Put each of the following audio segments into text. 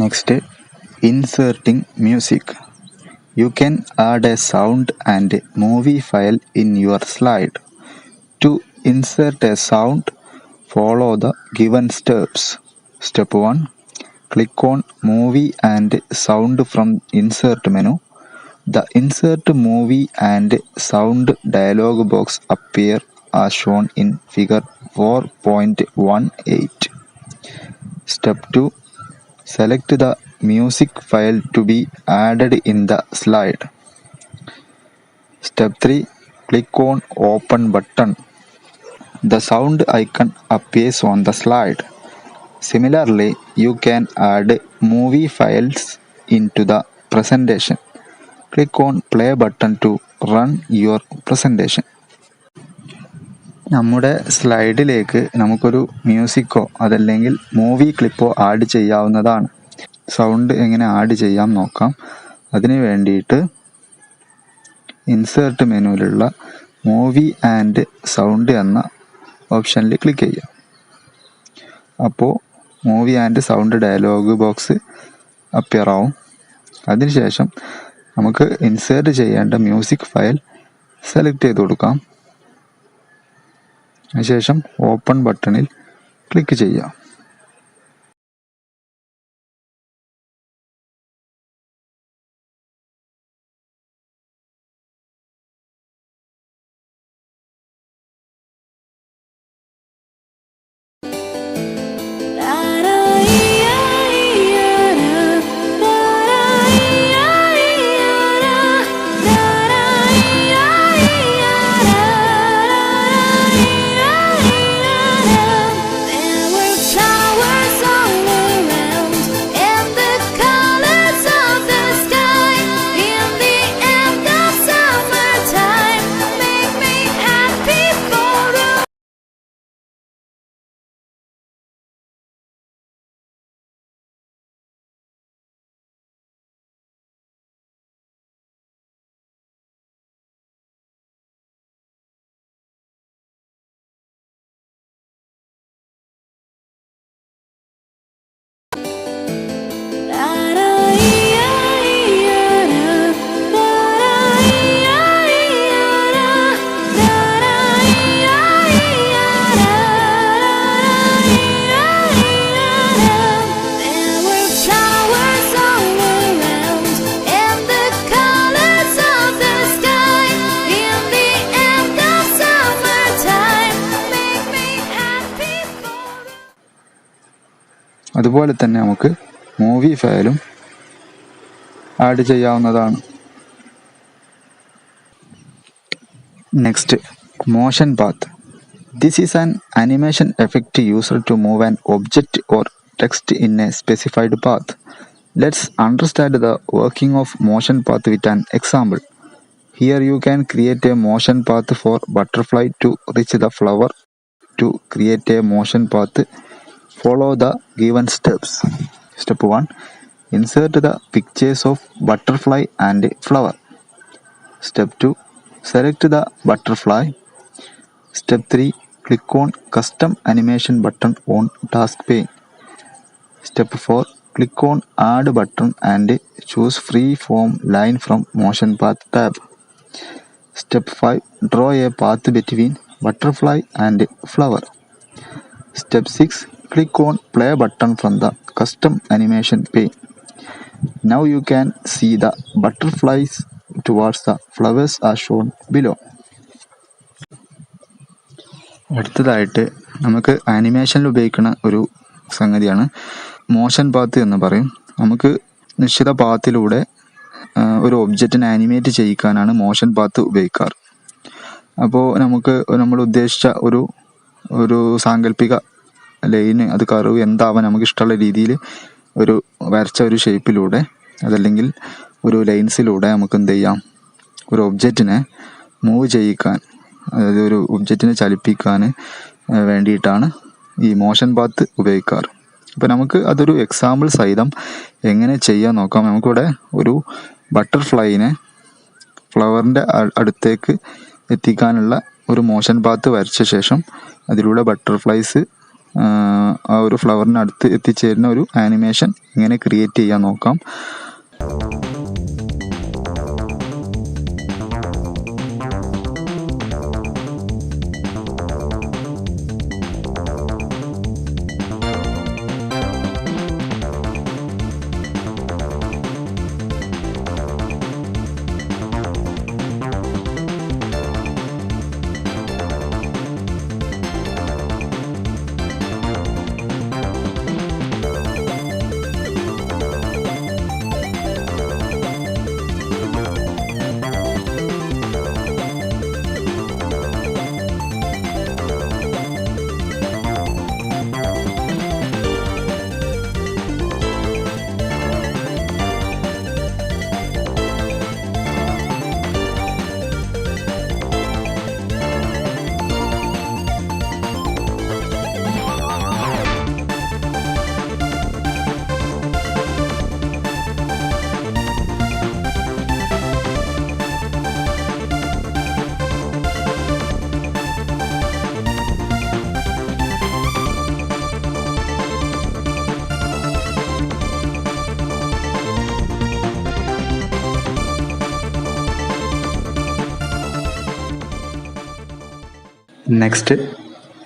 Next, inserting music. You can add a sound and movie file in your slide. To insert a sound, follow the given steps. Step 1. Click on Movie and Sound from Insert menu. The Insert Movie and Sound dialog box appear as shown in figure 4.18. Step 2. Select the music file to be added in the slide. Step 3. Click on Open button. The sound icon appears on the slide. Similarly, you can add movie files into the presentation. Click on Play button to run your presentation. നമ്മുടെ സ്ലൈഡിലേക്ക് നമുക്കൊരു മ്യൂസിക്കോ അതല്ലെങ്കിൽ movie ക്ലിപ്പോ add ചെയ്യാവുന്നതാണ്. Sound എങ്ങനെ add ചെയ്യാം നോക്കാം. അതിന് വേണ്ടിയിട്ട് ഇൻസേർട്ട് മെനുവിലുള്ള മൂവി ആൻഡ് സൗണ്ട് എന്ന ഓപ്ഷനിൽ ക്ലിക്ക് ചെയ്യാം. അപ്പോൾ movie and sound dialogue box appear ആവും. അതിനുശേഷം നമുക്ക് ഇൻസേർട്ട് ചെയ്യേണ്ട മ്യൂസിക് ഫയൽ സെലക്ട് ചെയ്ത് കൊടുക്കാം. അതിനുശേഷം ഓപ്പൺ ബട്ടണിൽ ക്ലിക്ക് ചെയ്യാം. അതുപോലെ തന്നെ നമുക്ക് മൂവി ഫയലും ആഡ് ചെയ്യാവുന്നതാണ്. Next, motion path. This is an animation effect used to move an object or text in a specified path. Let's understand the working of motion path with an example. Here you can create a motion path for butterfly to reach the flower. To create a motion path, follow the given steps. Step 1. Insert the pictures of butterfly and flower. Step 2. Select the butterfly. Step 3. Click on Custom Animation button on task pane. Step 4. Click on Add button and choose Free Form Line from Motion Path tab. Step 5. Draw a path between butterfly and flower. Step 6. Click on Play button from the Custom Animation pane. Now you can see the butterflies towards the flowers as shown below. അടുത്തതായിട്ട് നമുക്ക് ആനിമേഷനിൽ ഉപയോഗിക്കുന്ന ഒരു സംഗതിയാണ് motion path എന്ന് പറയും. നമുക്ക് നിശ്ചിത പാത്തിലൂടെ ഒരു ഒബ്ജക്റ്റിനെ ആനിമേറ്റ് ചെയ്യിക്കാനാണ് മോഷൻ പാത്ത് ഉപയോഗിക്കാറ്. അപ്പോൾ നമുക്ക് നമ്മൾ ഉദ്ദേശിച്ച ഒരു സാങ്കല്പിക ലൈന്, അത് കർവ് എന്താവാൻ നമുക്ക് ഇഷ്ടമുള്ള രീതിയിൽ ഒരു വരച്ച ഒരു ഷേപ്പിലൂടെ അതല്ലെങ്കിൽ ഒരു ലൈൻസിലൂടെ നമുക്ക് എന്ത് ചെയ്യാം, ഒരു ഒബ്ജക്റ്റിനെ മൂവ് ചെയ്യിക്കാൻ, അതായത് ഒരു ഒബ്ജക്റ്റിനെ ചലിപ്പിക്കാൻ വേണ്ടിയിട്ടാണ് ഈ മോഷൻ പാത്ത് ഉപയോഗിക്കാറ്. അപ്പോൾ നമുക്ക് അതൊരു എക്സാമ്പിൾ സഹിതം എങ്ങനെ ചെയ്യാൻ നോക്കാം. നമുക്കിവിടെ ഒരു ബട്ടർഫ്ലൈനെ ഫ്ലവറിൻ്റെ അടുത്തേക്ക് എത്തിക്കാനുള്ള ഒരു മോഷൻ പാത്ത് വരച്ച ശേഷം അതിലൂടെ ബട്ടർഫ്ലൈസ് ആ ഒരു ഫ്ലവറിന് അടുത്ത് എത്തിച്ചേരുന്ന ഒരു ആനിമേഷൻ എങ്ങനെ ക്രിയേറ്റ് ചെയ്യാൻ നോക്കാം. Next,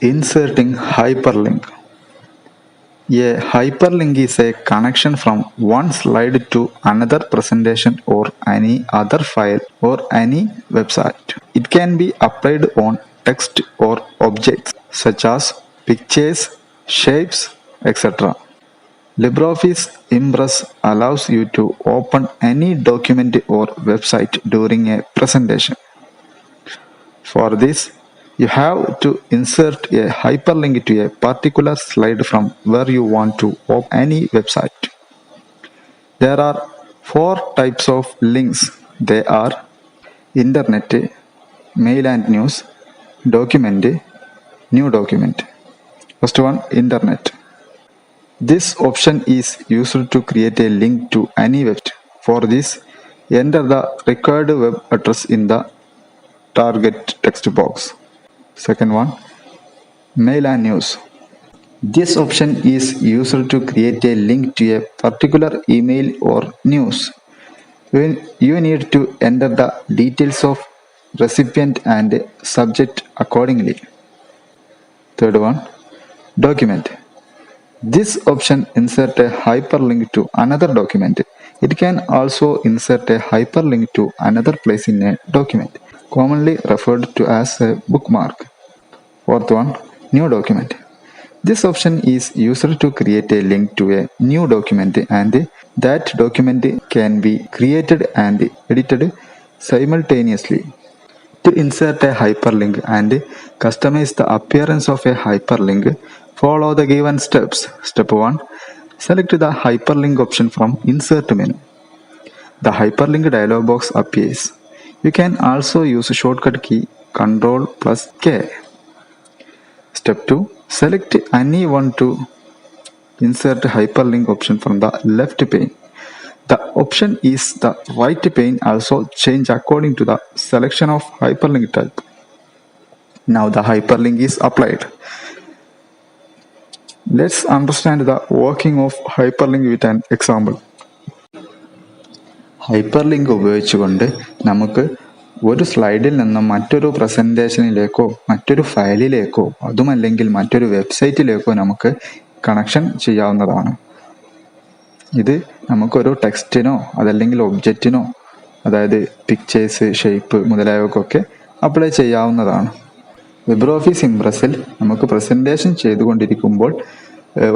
inserting hyperlink. A hyperlink is a connection from one slide to another presentation or any other file or any website. It can be applied on text or objects such as pictures, shapes, etc. LibreOffice Impress allows you to open any document or website during a presentation. For this, you have to insert a hyperlink to a particular slide from where you want to open any website. There are 4 types of links. They are Internet, Mail and News, Document, New Document. First one, Internet. This option is used to create a link to any website. For this, enter the required web address in the target text box. Second one, Mail and News. This option is used to create a link to a particular email or news. You need to enter the details of recipient and subject accordingly. Third one, Document. This option inserts a hyperlink to another document. It can also insert a hyperlink to another place in a document, commonly referred to as a bookmark. Fourth one, New Document. This option is used to create a link to a new document, and that document can be created and edited simultaneously. To insert a hyperlink and customize the appearance of a hyperlink, follow the given steps. Step 1. Select the hyperlink option from Insert menu. The hyperlink dialog box appears. You can also use shortcut key Ctrl+K. Step 2. Select any one to insert hyperlink option from the left pane. The option is the right pane also change according to the selection of hyperlink type. Now the hyperlink is applied. Let's understand the working of hyperlink with an example. Hyperlink ഉപയോഗിച്ചുകൊണ്ട് നമുക്ക് ഒരു സ്ലൈഡിൽ നിന്നും മറ്റൊരു പ്രസൻറ്റേഷനിലേക്കോ മറ്റൊരു ഫയലിലേക്കോ അതുമല്ലെങ്കിൽ മറ്റൊരു വെബ്സൈറ്റിലേക്കോ നമുക്ക് കണക്ഷൻ ചെയ്യാവുന്നതാണ്. ഇത് നമുക്കൊരു ടെക്സ്റ്റിനോ അതല്ലെങ്കിൽ ഒബ്ജക്റ്റിനോ, അതായത് പിക്ചേഴ്സ്, ഷേപ്പ് മുതലായവക്കൊക്കെ അപ്ലൈ ചെയ്യാവുന്നതാണ്. LibreOffice ഇംപ്രസിൽ നമുക്ക് പ്രസൻറ്റേഷൻ ചെയ്തുകൊണ്ടിരിക്കുമ്പോൾ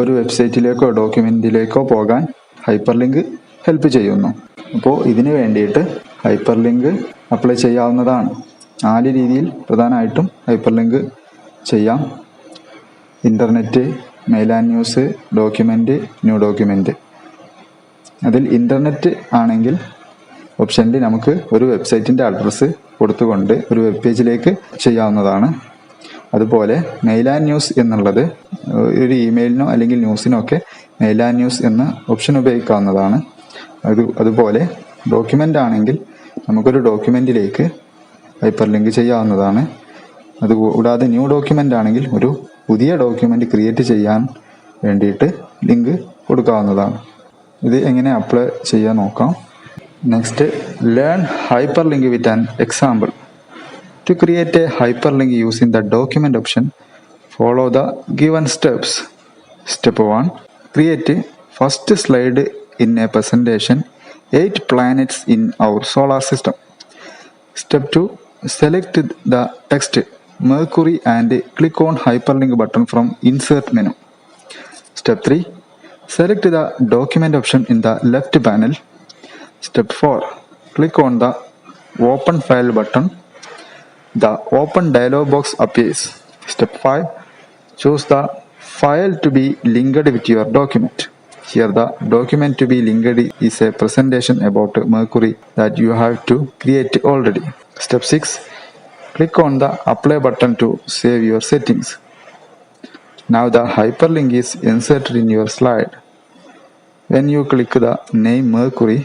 ഒരു വെബ്സൈറ്റിലേക്കോ ഡോക്യുമെൻറ്റിലേക്കോ പോകാൻ ഹൈപ്പർലിങ്ക് ഹെൽപ്പ് ചെയ്യുന്നു. അപ്പോൾ ഇതിന് വേണ്ടിയിട്ട് ഹൈപ്പർലിങ്ക് അപ്ലൈ ചെയ്യാവുന്നതാണ്. 4 രീതിയിൽ പ്രധാനമായിട്ടും ഹൈപ്പർലിങ്ക് ചെയ്യാം. Internet, male and news, document, new document. അതിൽ ഇൻ്റർനെറ്റ് ആണെങ്കിൽ ഓപ്ഷനിൽ നമുക്ക് ഒരു വെബ്സൈറ്റിൻ്റെ അഡ്രസ്സ് കൊടുത്തുകൊണ്ട് ഒരു വെബ് പേജിലേക്ക് ചെയ്യാവുന്നതാണ്. അതുപോലെ മെയിൽ ആൻഡ് ന്യൂസ് എന്നുള്ളത് ഒരു ഇമെയിലിനോ അല്ലെങ്കിൽ ന്യൂസിനോ ഒക്കെ മെയിൽ ആൻഡ് ന്യൂസ് എന്ന ഓപ്ഷൻ ഉപയോഗിക്കാവുന്നതാണ്. അതുപോലെ ഡോക്യുമെൻ്റ് ആണെങ്കിൽ നമുക്കൊരു ഡോക്യുമെൻറ്റിലേക്ക് ഹൈപ്പർ ലിങ്ക് ചെയ്യാവുന്നതാണ്. അതുകൂടാതെ ന്യൂ ഡോക്യുമെൻ്റ് ആണെങ്കിൽ ഒരു പുതിയ ഡോക്യുമെൻ്റ് ക്രിയേറ്റ് ചെയ്യാൻ വേണ്ടിയിട്ട് ലിങ്ക് കൊടുക്കാവുന്നതാണ്. ഇത് എങ്ങനെ അപ്ലൈ ചെയ്യാൻ നോക്കാം. Next, learn hyper link with an example. To create a hyperlink using the document option, follow the given steps. Step 1. Create first slide in a presentation 8 planets in our solar system. Step 2. Select the text Mercury and click on hyperlink button from insert menu. Step 3. Select the document option in the left panel. Step 4. Click on the open file button. The open dialog box appears. Step 5. Choose the file to be linked with your document. Here the document to be linked is a presentation about Mercury that you have to create already. Step 6. Click on the apply button to save your settings. Now the hyperlink is inserted in your slide. When you click the name Mercury,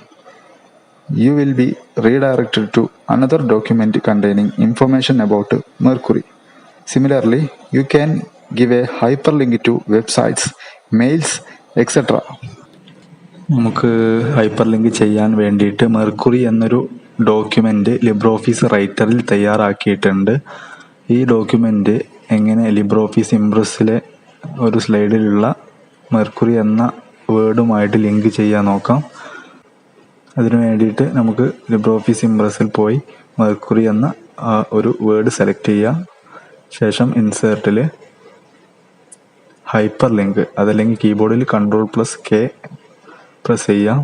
you will be redirected to another document containing information about Mercury. Similarly, you can give a hyperlink to websites, mails, etc. നമുക്ക് hyper link ചെയ്യാൻ വേണ്ടിയിട്ട് mercury എന്നൊരു document Libre office റൈറ്ററിൽ തയ്യാറാക്കിയിട്ടുണ്ട്. ഈ document എങ്ങനെ Libre office ഇംപ്രസ്സിലെ ഒരു സ്ലൈഡിലുള്ള mercury എന്ന വേർഡുമായിട്ട് link ചെയ്യാൻ നോക്കാം. അതിനു വേണ്ടിയിട്ട് നമുക്ക് ലിബ്രെ ഓഫീസ് ഇംപ്രസ്സിൽ പോയി മെർക്കുറി എന്ന ഒരു വേർഡ് സെലക്ട് ചെയ്യാം. ശേഷം ഇൻസേർട്ടിൽ ഹൈപ്പർ ലിങ്ക്, അതല്ലെങ്കിൽ കീബോർഡിൽ Ctrl+K പ്രസ് ചെയ്യാം.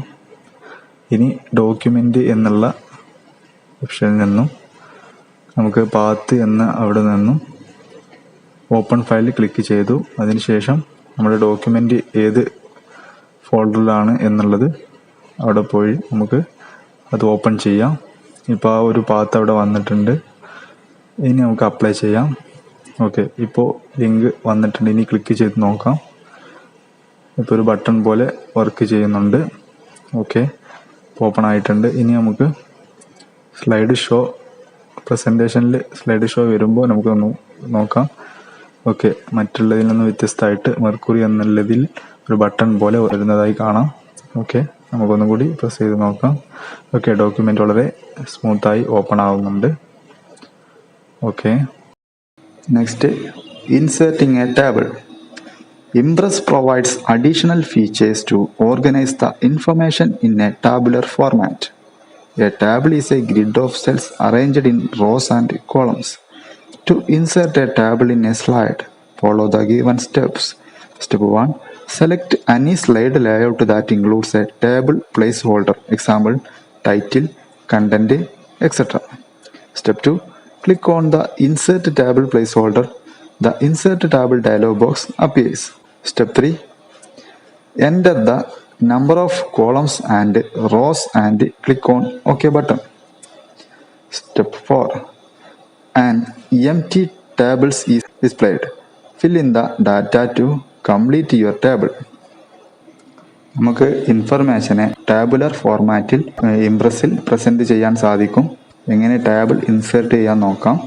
ഇനി ഡോക്യുമെൻ്റ് എന്നുള്ള ഓപ്ഷനിൽ നിന്നും നമുക്ക് പാത്ത് എന്ന അവിടെ നിന്നും ഓപ്പൺ ഫയൽ ക്ലിക്ക് ചെയ്തു. അതിനുശേഷം നമ്മുടെ ഡോക്യുമെൻ്റ് ഏത് ഫോൾഡറിലാണ് എന്നുള്ളത് അവിടെ പോയി നമുക്ക് അത് ഓപ്പൺ ചെയ്യാം. ഇപ്പോൾ ആ ഒരു പാത്ത് അവിടെ വന്നിട്ടുണ്ട്. ഇനി നമുക്ക് അപ്ലൈ ചെയ്യാം. ഓക്കെ, ഇപ്പോൾ ലിങ്ക് വന്നിട്ടുണ്ട്. ഇനി ക്ലിക്ക് ചെയ്ത് നോക്കാം. ഇപ്പോൾ ഒരു ബട്ടൺ പോലെ വർക്ക് ചെയ്യുന്നുണ്ട്. ഓക്കെ, ഓപ്പൺ ആയിട്ടുണ്ട്. ഇനി നമുക്ക് സ്ലൈഡ് ഷോ, പ്രസൻറ്റേഷനിൽ സ്ലൈഡ് ഷോ വരുമ്പോൾ നമുക്കൊന്ന് നോക്കാം. ഓക്കെ, മറ്റുള്ളതിൽ നിന്ന് വ്യത്യസ്തമായിട്ട് മെർക്കുറി എന്നുള്ളതിൽ ഒരു ബട്ടൺ പോലെ വരുന്നതായി കാണാം. ഓക്കെ, നമുക്കൊന്നും കൂടി പ്രസ് ചെയ്ത് നോക്കാം. ഓക്കെ, ഡോക്യുമെൻ്റ് വളരെ സ്മൂത്തായി ഓപ്പൺ ആവുന്നുണ്ട്. Okay, next, inserting A table. Impress provides additional features to organize the information in a tabular format. A table is a grid of cells arranged in rows and columns. To insert a table in a slide, follow the given steps. Step 1. Select any slide layout that includes a table placeholder, example, title, content, etc. Step 2. Click on the Insert Table placeholder. The Insert Table dialog box appears. Step 3. Enter the number of columns and rows and click on OK button. Step 4. An empty table is displayed. Fill in the data to complete your table. നമുക്ക് ഇൻഫർമേഷനെ tabular ഫോർമാറ്റിൽ ഇംപ്രസ്സിൽ present ചെയ്യാൻ സാധിക്കും. എങ്ങനെ table insert ചെയ്യാൻ നോക്കാം.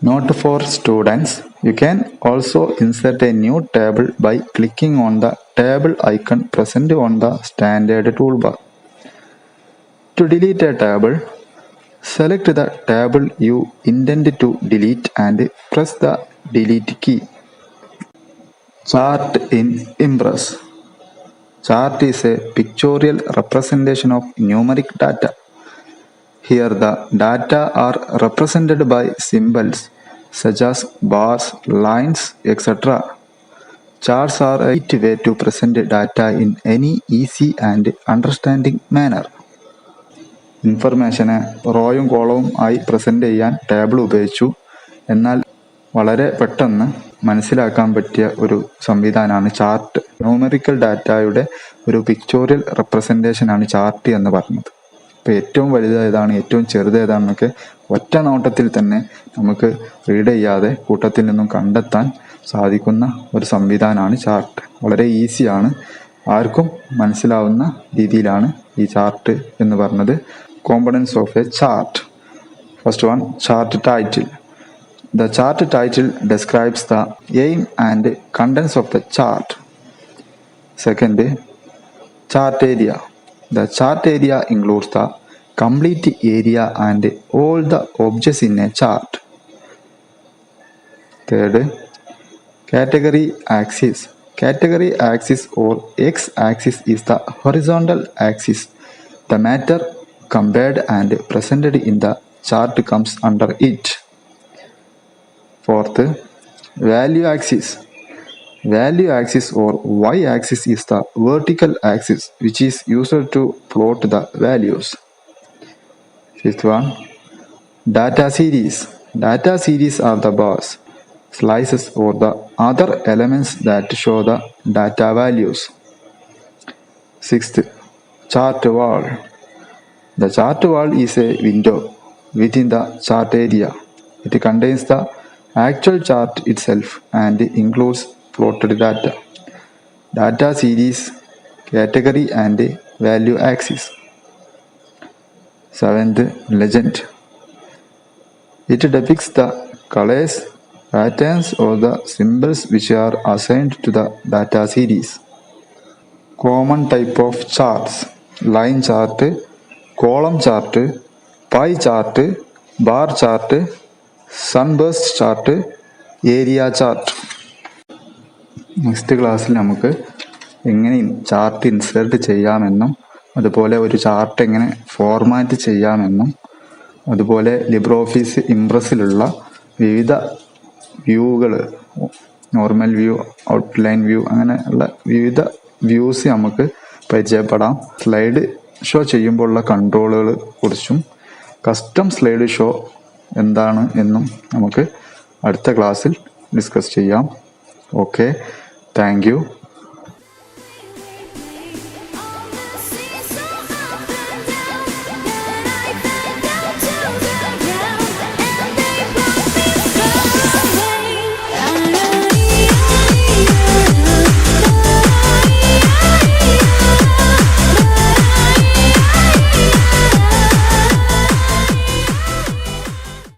Note for students, you can also insert a new table by clicking on the table icon present on the standard toolbar. To delete a table, select the table you intend to delete and press the delete key. Chart in Impress. Chart is a pictorial representation of numeric data. Here the data are represented by symbols such as bars, lines, etc. Charts are a neat way to present data in any easy and understanding manner. ഇൻഫർമേഷനെ റോയും കോളവും ആയി present ചെയ്യാൻ table ഉപയോഗിച്ചു. എന്നാൽ വളരെ പെട്ടെന്ന് മനസ്സിലാക്കാൻ പറ്റിയ ഒരു സംവിധാനമാണ് ചാർട്ട്. ന്യൂമറിക്കൽ ഡാറ്റയുടെ ഒരു പിക്ചോറിയൽ റെപ്രസെൻറ്റേഷനാണ് ചാർട്ട് എന്ന് പറയുന്നത്. ഇപ്പോൾ ഏറ്റവും വലുത് ഏതാണ്, ഏറ്റവും ചെറുത് ഏതാണെന്നൊക്കെ ഒറ്റ നോട്ടത്തിൽ തന്നെ നമുക്ക് റീഡ് ചെയ്യാതെ കൂട്ടത്തിൽ നിന്നും കണ്ടെത്താൻ സാധിക്കുന്ന ഒരു സംവിധാനമാണ് ചാർട്ട്. വളരെ ഈസിയാണ്, ആർക്കും മനസ്സിലാവുന്ന രീതിയിലാണ് ഈ ചാർട്ട് എന്ന് പറഞ്ഞത്. Components of A chart. First one, chart title. The chart title describes the aim and contents of the chart. Second, chart area. The chart area includes the complete area and all the objects in a chart. Third, category axis. Category axis or x-axis is the horizontal axis. The matter compared and presented in the chart comes under it. Fourth, value axis. Value axis or y-axis is the vertical axis which is used to plot the values. Fifth one, data series. Data series are the bars, slices or the other elements that show the data values. Sixth, chart wall. The chart wall is a window within the chart area. It contains the actual chart itself and includes plotted data, data series, category and value axis. Seventh, legend. It depicts the colors, patterns or the symbols which are assigned to the data series. Common type of charts: line chart, column chart, pie chart, bar chart, sunburst chart, area chart. Next ക്ലാസ്സിൽ നമുക്ക് എങ്ങനെ chart insert ചെയ്യാമെന്നും അതുപോലെ ഒരു chart എങ്ങനെ format ചെയ്യാമെന്നും അതുപോലെ Libre office ഇംപ്രസ്സിലുള്ള വിവിധ വ്യൂകൾ, നോർമൽ വ്യൂ, ഔട്ട്ലൈൻ വ്യൂ, അങ്ങനെയുള്ള വിവിധ വ്യൂസ് നമുക്ക് പരിചയപ്പെടാം. സ്ലൈഡ് ഷോ ചെയ്യുമ്പോഴുള്ള കൺട്രോളുകളെ കുറിച്ചും കസ്റ്റം സ്ലൈഡ് ഷോ എന്താണ് എന്നും നമുക്ക് അടുത്ത ക്ലാസ്സിൽ ഡിസ്കസ് ചെയ്യാം. Okay, thank you.